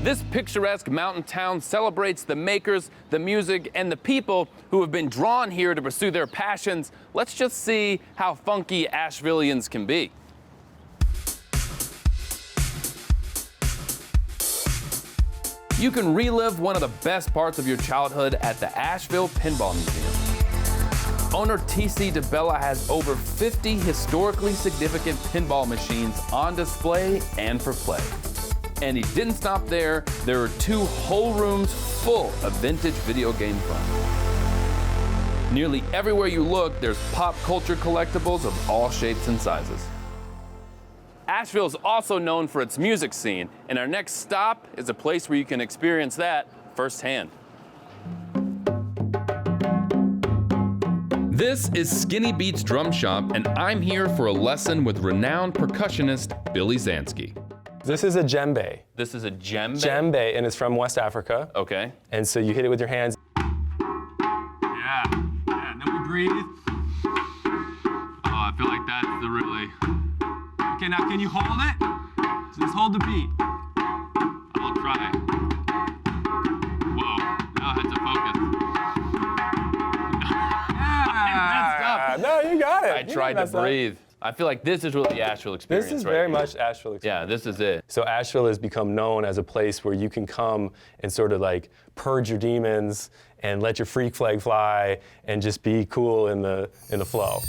This picturesque mountain town celebrates the makers, the music, and the people who have been drawn here to pursue their passions. Let's just see how funky Ashvillians can be. You can relive one of the best parts of your childhood at the Asheville Pinball Museum. Owner T.C. DeBellow has over 50 historically significant pinball machines on display and for play. And he didn't stop there. There are 2 whole rooms full of vintage video game fun. Nearly everywhere you look, there's pop culture collectibles of all shapes and sizes. Asheville is also known for its music scene, and our next stop is a place where you can experience that firsthand. This is Skinny Beats Drum Shop, and I'm here for a lesson with renowned percussionist Billy Zansky. This is a djembe. This is a djembe? Djembe, and it's from West Africa. Okay. And so you hit it with your hands. Yeah, and then we breathe. Oh, I feel like that's the really... Okay, now can you hold it? So just hold the beat. I'll try. Whoa, now I had to focus. Yeah. No, you got it. I tried to breathe. I feel like this is really the Asheville experience. This is right very here. much Asheville experience. Yeah, this is it. So Asheville has become known as a place where you can come and sort of like purge your demons and let your freak flag fly and just be cool in the flow.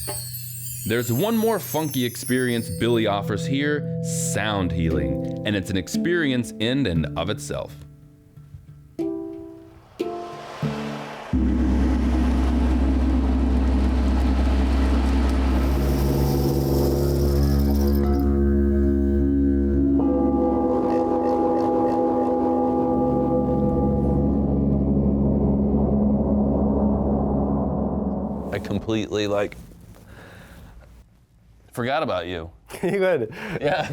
There's one more funky experience Billy offers here, sound healing, and it's an experience in and of itself. I completely forgot about you. You good? Yeah.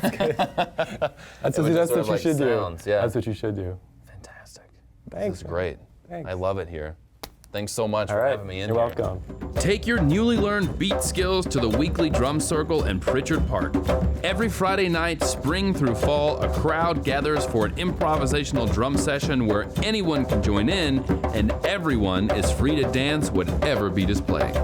That's what you should do. Yeah. That's what you should do. Fantastic. Thanks. This is great. Thanks. I love it here. Thanks so much for having me in You're here. welcome. Take your newly learned beat skills to the weekly drum circle in Pritchard Park. Every Friday night, spring through fall, a crowd gathers for an improvisational drum session where anyone can join in and everyone is free to dance whatever beat is playing.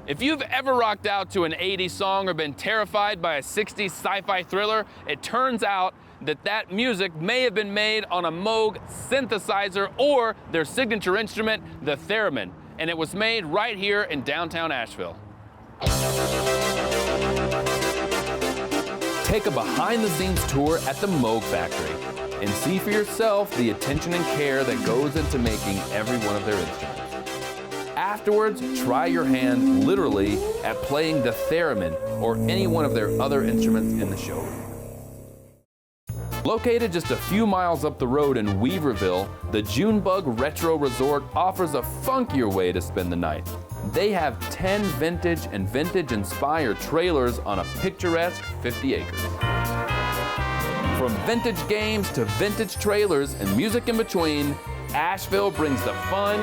If you've ever rocked out to an 80s song or been terrified by a 60s sci-fi thriller, it turns out that music may have been made on a Moog synthesizer or their signature instrument, the theremin, and it was made right here in downtown Asheville. Take a behind-the-scenes tour at the Moog factory and see for yourself the attention and care that goes into making every one of their instruments. Afterwards, try your hand literally at playing the theremin or any one of their other instruments in the showroom. Located just a few miles up the road in Weaverville, the Junebug Retro Resort offers a funkier way to spend the night. They have 10 vintage and vintage-inspired trailers on a picturesque 50 acres. From vintage games to vintage trailers and music in between, Asheville brings the fun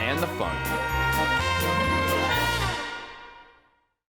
and the fun.